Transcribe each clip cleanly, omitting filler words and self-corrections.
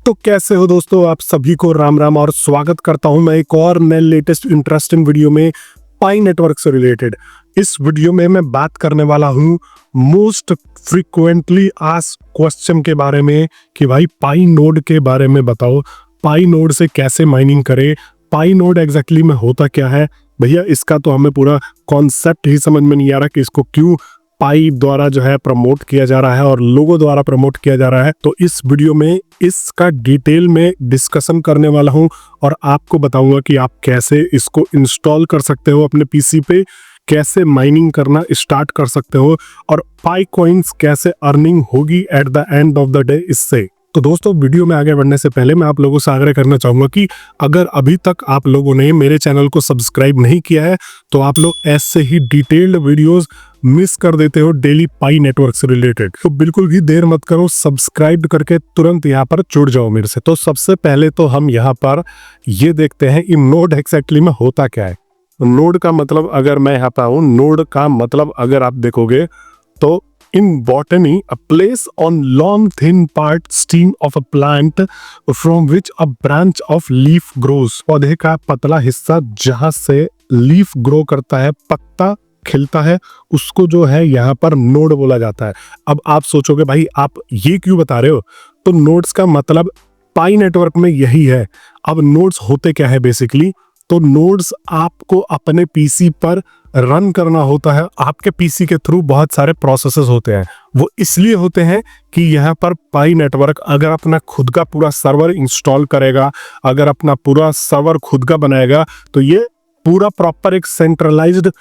तो कैसे हो दोस्तों, आप सभी को राम राम और स्वागत करता हूं मैं एक और नए लेटेस्ट इंटरेस्टिंग वीडियो में पाई नेटवर्क से रिलेटेड। इस वीडियो में मैं बात करने वाला हूं मोस्ट फ्रीक्वेंटली आस्क्ड क्वेश्चन के बारे में कि भाई पाई नोड के बारे में बताओ, पाई नोड से कैसे माइनिंग करें, पाई नोड एग्जैक्टली में होता क्या है। भैया इसका तो हमें पूरा कॉन्सेप्ट ही समझ में नहीं आ रहा कि इसको क्यों पाई द्वारा जो है प्रमोट किया जा रहा है और लोगों द्वारा प्रमोट किया जा रहा है। तो इस वीडियो में इसका डिटेल में डिस्कशन करने वाला हूं और आपको बताऊंगा कि आप कैसे इसको इंस्टॉल कर सकते हो अपने पीसी पे, कैसे माइनिंग करना स्टार्ट कर सकते हो और पाई कॉइन्स कैसे अर्निंग होगी at the end of the day इससे। तो दोस्तों वीडियो में आगे बढ़ने से पहले मैं आप लोगों से आग्रह करना चाहूंगा कि अगर अभी तक आप लोगों ने मेरे चैनल को सब्सक्राइब नहीं किया है तो आप लोग ऐसे ही डिटेल्ड वीडियोस मिस कर देते हो डेली पाई नेटवर्क से रिलेटेड। तो बिल्कुल भी देर मत करो, सब्सक्राइब करके तुरंत यहाँ पर जुड़ जाओ मेरे से। तो सबसे पहले तो हम यहाँ पर ये देखते हैं कि नोड एक्जैक्टली में होता क्या है। नोड का मतलब अगर मैं यहाँ पर आऊँ, नोड का मतलब अगर आप देखोगे तो in botany a place on long thin part stem of a plant from which a branch of leaf grows। पौधे का पतला हिस्सा जहां से लीफ ग्रो करता है, पत्ता खिलता है, उसको जो है यहाँ पर नोड बोला जाता है। अब आप सोचोगे भाई आप ये क्यों बता रहे हो, तो नोड्स का मतलब पाई नेटवर्क में यही है। अब नोड्स होते क्या है बेसिकली, तो नोड्स आपको अपने पीसी पर रन करना होता है। आपके पीसी के थ्रू बहुत सारे प्रोसेसेस होते हैं, वो इसलिए होते हैं कि यहाँ पर पाई नेटवर्क अगर अपना खुद का पूरा सर्वर इंस्टॉल करेगा, अगर अपना पूरा सर्वर खुद का बनाएगा तो ये पूरा प्रॉपर एक सेंट्रलाइज्ड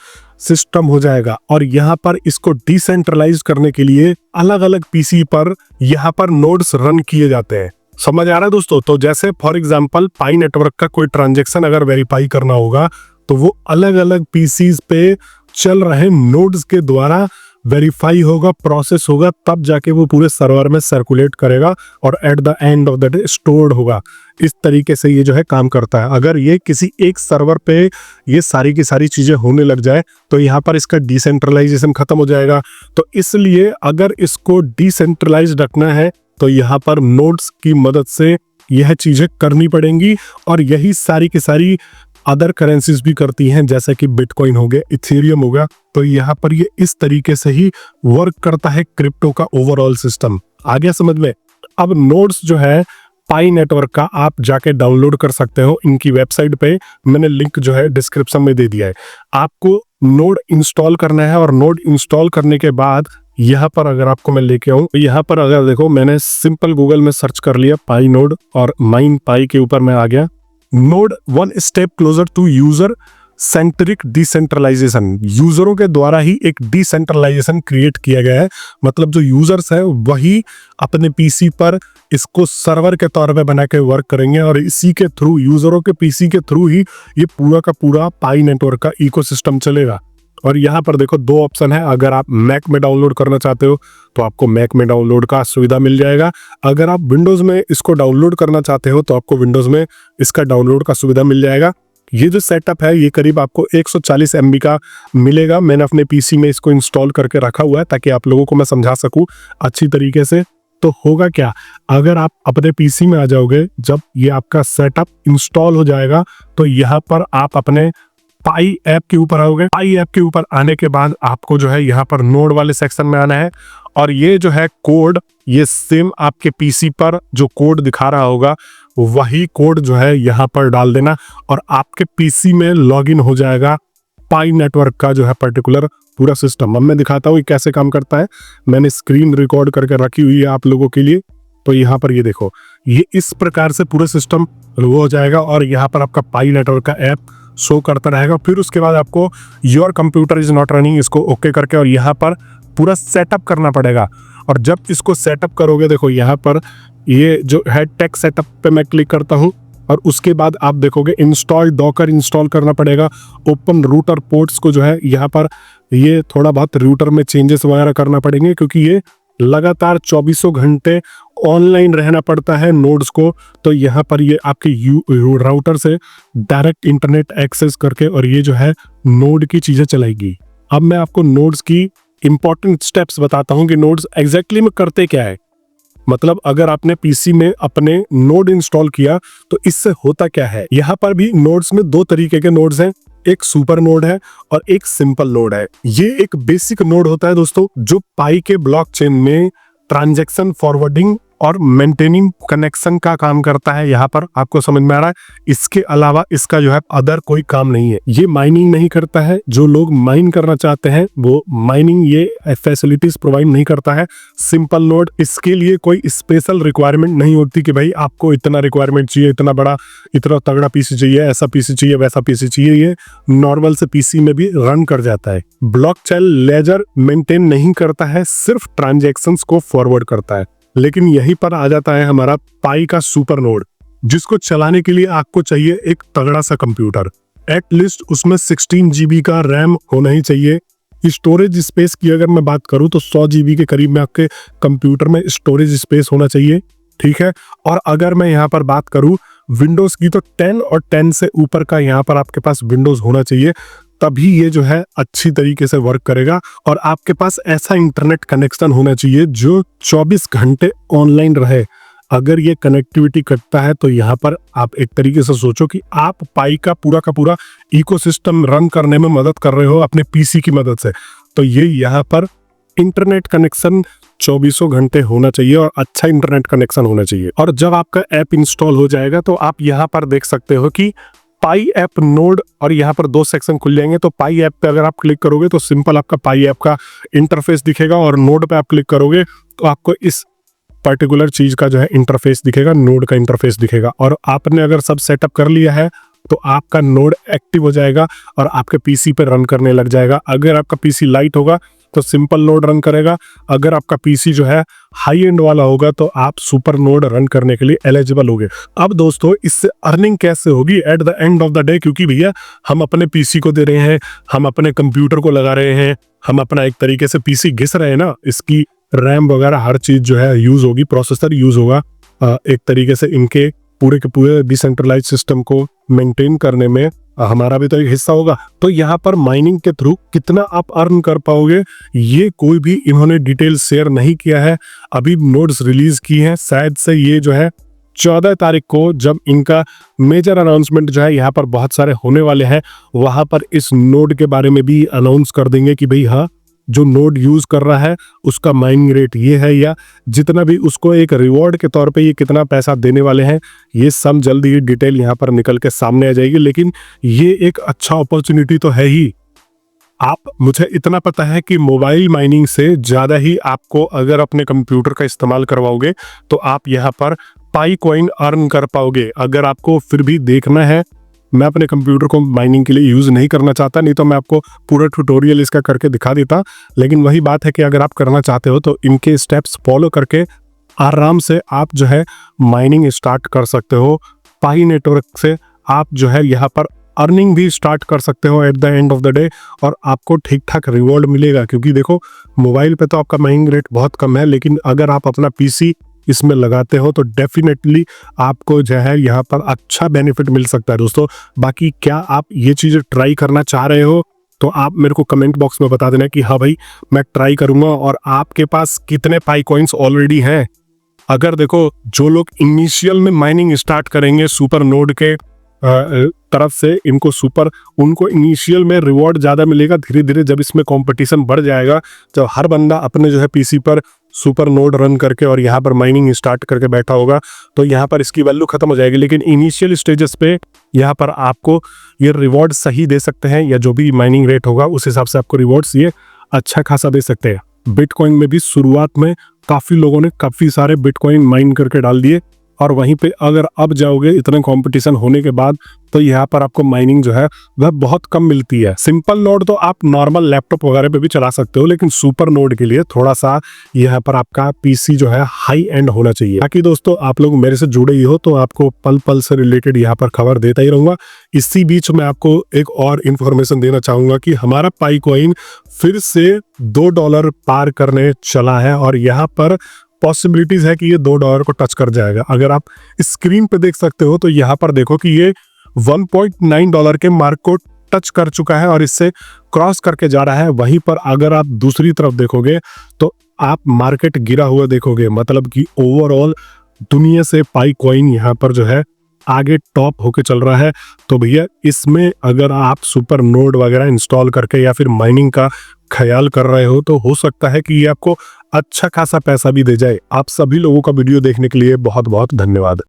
सिस्टम हो जाएगा। और यहाँ पर इसको डिसेंट्रलाइज करने के लिए अलग अलग पीसी पर यहाँ पर नोड्स रन किए जाते हैं। समझ आ रहा है दोस्तों। तो जैसे फॉर एग्जांपल पाई नेटवर्क का कोई ट्रांजैक्शन अगर वेरीफाई करना होगा तो वो अलग अलग पीसीज पे चल रहे नोड्स के द्वारा वेरीफाई होगा, प्रोसेस होगा, तब जाके वो पूरे सर्वर में सर्कुलेट करेगा और at the end of the day stored होगा। इस तरीके से ये जो है काम करता है। अगर ये किसी एक सर्वर पे ये सारी की सारी चीजें होने लग जाए तो यहाँ पर इसका डिसेंट्रलाइजेशन खत्म हो जाएगा। तो इसलिए अगर इसको डिसेंट्रलाइज रखना है तो यहाँ पर नोड्स की मदद से यह चीजें करनी पड़ेंगी और यही सारी की सारी अदर करेंसीज भी करती हैं, जैसे कि बिटकॉइन हो गया, इथेरियम हो गया। तो यहाँ पर ये इस तरीके से ही वर्क करता है क्रिप्टो का ओवरऑल सिस्टम। आ गया समझ में। अब नोड्स जो है पाई नेटवर्क का आप जाके डाउनलोड कर सकते हो इनकी वेबसाइट पे, मैंने लिंक जो है डिस्क्रिप्शन में दे दिया है। आपको नोड इंस्टॉल करना है और नोड इंस्टॉल करने के बाद यहाँ पर अगर आपको मैं लेके आऊँ, यहाँ पर अगर देखो मैंने सिंपल गूगल में सर्च कर लिया पाई नोड और माइन पाई के ऊपर मैं आ गया। Node one step closer to user centric decentralization. यूजरों के द्वारा ही एक डिसेंट्रलाइजेशन क्रिएट किया गया है। मतलब जो यूजर्स है वही अपने पीसी पर इसको सर्वर के तौर पे बना के वर्क करेंगे और इसी के थ्रू, यूजरों के पीसी के थ्रू ही ये पूरा का पूरा पाई नेटवर्क का इकोसिस्टम चलेगा। और यहाँ पर देखो दो ऑप्शन है। अगर आप मैक में डाउनलोड करना चाहते हो तो आपको मैक में डाउनलोड का सुविधा मिल जाएगा। अगर आप विंडोज में इसको डाउनलोड करना चाहते हो तो आपको विंडोज में इसका डाउनलोड का सुविधा मिल जाएगा। ये जो सेटअप है ये करीब आपको 140 MB का मिलेगा। मैंने अपने पीसी में इसको इंस्टॉल करके रखा हुआ है ताकि आप लोगों को मैं समझा सकूं अच्छी तरीके से। तो होगा क्या, अगर आप अपने पीसी में आ जाओगे, जब ये आपका सेटअप इंस्टॉल हो जाएगा तो यहाँ पर आप अपने पाई ऐप के ऊपर आओगे। पाई ऐप के ऊपर आने के बाद आपको जो है यहाँ पर नोड वाले सेक्शन में आना है और ये जो है कोड, ये सेम आपके पीसी पर जो कोड दिखा रहा होगा वही कोड जो है यहाँ पर डाल देना और आपके पीसी में लॉगिन हो जाएगा पाई नेटवर्क का जो है पर्टिकुलर पूरा सिस्टम। अब मैं दिखाता हूँ कैसे काम करता है। मैंने स्क्रीन रिकॉर्ड करके रखी हुई है आप लोगों के लिए। तो यहाँ पर ये देखो, ये इस प्रकार से पूरा सिस्टम वो हो जाएगा और यहाँ पर आपका पाई नेटवर्क का ऐप शो करता रहेगा। फिर उसके बाद आपको your computer is not running इसको ओके करके और यहाँ पर पूरा सेटअप करना पड़ेगा। और जब इसको सेटअप करोगे, देखो यहाँ पर ये जो है टेक सेटअप पे मैं क्लिक करता हूँ और उसके बाद आप देखोगे इंस्टॉल डॉकर इंस्टॉल करना पड़ेगा। ओपन रूटर पोर्ट्स को जो है यहाँ पर ये थोड़ा बहुत रूटर में चेंजेस वगैरह करना पड़ेंगे क्योंकि ये लगातार 24 घंटे ऑनलाइन रहना पड़ता है नोड्स को। तो यहाँ पर ये आपके राउटर से डायरेक्ट इंटरनेट एक्सेस करके और ये जो है नोड की चीजें चलाएगी। अब मैं आपको नोड्स की इंपॉर्टेंट स्टेप्स बताता हूँ कि नोड्स एग्जैक्टली में करते क्या है। मतलब अगर आपने पीसी में अपने नोड इंस्टॉल किया तो इससे होता क्या है, यहाँ पर भी नोड्स में दो तरीके के नोड्स हैं, एक सुपर नोड है और एक सिंपल नोड है। ये एक बेसिक नोड होता है दोस्तों, जो पाई के ब्लॉकचेन में ट्रांजैक्शन फॉरवर्डिंग और मेंटेनिंग कनेक्शन का काम करता है। यहाँ पर आपको समझ में आ रहा है, इसके अलावा इसका जो है अदर कोई काम नहीं है। ये माइनिंग नहीं करता है, जो लोग माइन करना चाहते हैं वो माइनिंग ये फैसिलिटीज प्रोवाइड नहीं करता है। सिंपल नोड, इसके लिए कोई स्पेशल रिक्वायरमेंट नहीं होती कि भाई आपको इतना रिक्वायरमेंट चाहिए, इतना बड़ा इतना तगड़ा पीसी चाहिए, ऐसा पीसी चाहिए, वैसा पीसी चाहिए। ये नॉर्मल से पीसी में भी रन कर जाता है। ब्लॉकचेन लेजर मेंटेन नहीं करता है, सिर्फ ट्रांजैक्शंस को फॉरवर्ड करता है। लेकिन यहीं पर आ जाता है हमारा पाई का सुपर नोड, जिसको चलाने के लिए आपको चाहिए एक तगड़ा सा कंप्यूटर। एटलीस्ट उसमें 16 GB का रैम होना ही चाहिए। स्टोरेज स्पेस की अगर मैं बात करूं तो 100 GB के करीब में आपके कंप्यूटर में स्टोरेज स्पेस होना चाहिए, ठीक है। और अगर मैं यहाँ पर बात करूं विंडोज की तो 10 और 10 से ऊपर का यहाँ पर आपके पास विंडोज होना चाहिए, तभी ये जो है अच्छी तरीके से वर्क करेगा। और आपके पास ऐसा इंटरनेट कनेक्शन होना चाहिए जो 24 घंटे ऑनलाइन रहे। अगर ये कनेक्टिविटी कटता है तो यहाँ पर आप एक तरीके से सोचो कि आप पाई का पूरा इकोसिस्टम रन करने में मदद कर रहे हो अपने पीसी की मदद से। तो ये यहाँ पर इंटरनेट कनेक्शन 24 घंटे होना चाहिए और अच्छा इंटरनेट कनेक्शन होना चाहिए। और जब आपका ऐप इंस्टॉल हो जाएगा तो आप यहाँ पर देख सकते हो कि पाई ऐप नोड, और यहाँ पर दो सेक्शन खुल जाएंगे। तो पाई ऐप पे अगर आप क्लिक करोगे तो सिंपल आपका पाई ऐप का इंटरफेस दिखेगा, और नोड पे आप क्लिक करोगे तो आपको इस पर्टिकुलर चीज का जो है इंटरफेस दिखेगा, नोड का इंटरफेस दिखेगा। और आपने अगर सब सेटअप कर लिया है तो आपका नोड एक्टिव हो जाएगा और आपके पीसी पे रन करने लग जाएगा। अगर आपका पीसी लाइट होगा तो सिंपल नोड रन करेगा, अगर आपका पीसी जो है हाई एंड वाला होगा तो आप सुपर नोड रन करने के लिए एलिजिबल होगे। अब दोस्तों इससे अर्निंग कैसे होगी at the end of the day, क्योंकि भैया हम अपने पीसी को दे रहे हैं, हम अपने कंप्यूटर को लगा रहे हैं, हम अपना एक तरीके से पीसी घिस रहे हैं ना, इसकी रैम वगैरह हर चीज जो है यूज होगी, प्रोसेसर यूज होगा, एक तरीके से इनके पूरे के पूरे डिसेंट्रलाइज सिस्टम को मेंटेन करने में हमारा भी तो एक हिस्सा होगा। तो यहाँ पर माइनिंग के थ्रू कितना आप अर्न कर पाओगे ये कोई भी इन्होंने डिटेल शेयर नहीं किया है। अभी नोड्स रिलीज की हैं, शायद से ये जो है 14 तारीख को जब इनका मेजर अनाउंसमेंट जो है यहाँ पर बहुत सारे होने वाले हैं, वहां पर इस नोड के बारे में भी अनाउंस कर देंगे कि भाई हाँ जो नोड यूज कर रहा है उसका माइनिंग रेट ये है, या जितना भी उसको एक रिवॉर्ड के तौर पे ये कितना पैसा देने वाले हैं, ये सब जल्दी ही डिटेल यहाँ पर निकल के सामने आ जाएगी। लेकिन ये एक अच्छा अपॉर्चुनिटी तो है ही। आप मुझे इतना पता है कि मोबाइल माइनिंग से ज्यादा ही आपको अगर अपने कंप्यूटर का इस्तेमाल करवाओगे तो आप यहाँ पर पाई कॉइन अर्न कर पाओगे। अगर आपको फिर भी देखना है, मैं अपने कंप्यूटर को माइनिंग के लिए यूज नहीं करना चाहता, नहीं तो मैं आपको पूरा ट्यूटोरियल इसका करके दिखा देता। लेकिन वही बात है कि अगर आप करना चाहते हो तो इनके स्टेप्स फॉलो करके आराम से आप जो है माइनिंग स्टार्ट कर सकते हो। पाई नेटवर्क से आप जो है यहाँ पर अर्निंग भी स्टार्ट कर सकते हो at the end of the day, और आपको ठीक ठाक रिवॉर्ड मिलेगा। क्योंकि देखो मोबाइल पे तो आपका माइनिंग रेट बहुत कम है, लेकिन अगर आप अपना पीसी इसमें लगाते हो तो डेफिनेटली आपको जो है यहाँ पर अच्छा बेनिफिट मिल सकता है दोस्तों। बाकी क्या आप ये चीज़ें ट्राई करना चाह रहे हो तो आप मेरे को कमेंट बॉक्स में बता देना कि हाँ भाई मैं ट्राई करूंगा। और आपके पास कितने पाई कॉइन्स ऑलरेडी हैं। अगर देखो जो लोग इनिशियल में माइनिंग स्टार्ट करेंगे सुपर नोड के तरफ से, उनको इनिशियल में रिवॉर्ड ज़्यादा मिलेगा। धीरे धीरे जब इसमें कंपटीशन बढ़ जाएगा, जब हर बंदा अपने जो है पीसी पर सुपर नोड रन करके और यहाँ पर माइनिंग स्टार्ट करके बैठा होगा, तो यहाँ पर इसकी वैल्यू खत्म हो जाएगी। लेकिन इनिशियल स्टेजेस पे यहाँ पर आपको ये रिवॉर्ड सही दे सकते हैं, या जो भी माइनिंग रेट होगा उस हिसाब से आपको रिवॉर्ड्स ये अच्छा खासा दे सकते हैं। बिटकॉइन में भी शुरुआत में काफ़ी लोगों ने काफ़ी सारे बिटकॉइन माइन करके डाल दिए, और वहीं पे अगर अब जाओगे इतने कंपटीशन होने के बाद तो यहाँ पर आपको माइनिंग जो है वह बहुत कम मिलती है। सिंपल नोड तो आप नॉर्मल लैपटॉप वगैरह पे भी चला सकते हो, लेकिन सुपर नोड के लिए थोड़ा सा यहाँ पर आपका पीसी जो है हाई एंड होना चाहिए। बाकी दोस्तों आप लोग मेरे से जुड़े ही हो तो आपको पल पल से रिलेटेड यहाँ पर खबर देता ही रहूंगा। इसी बीच में आपको एक और इन्फॉर्मेशन देना चाहूंगा कि हमारा पाई कॉइन फिर से $2 पार करने चला है, और यहाँ पर पॉसिबिलिटीज है कि ये $2 को टच कर जाएगा। अगर आप स्क्रीन पे देख सकते हो तो यहाँ पर देखो कि ये $1.9 के मार्क को टच कर चुका है और इससे क्रॉस करके जा रहा है। वहीं पर अगर आप दूसरी तरफ देखोगे तो आप मार्केट गिरा हुआ देखोगे, मतलब कि ओवरऑल दुनिया से पाई कॉइन यहाँ पर जो है आगे टॉप होके चल रहा है। तो भैया इसमें अगर आप सुपर नोड वगैरह इंस्टॉल करके या फिर माइनिंग का ख्याल कर रहे हो तो हो सकता है कि ये आपको अच्छा खासा पैसा भी दे जाए। आप सभी लोगों का वीडियो देखने के लिए बहुत बहुत धन्यवाद।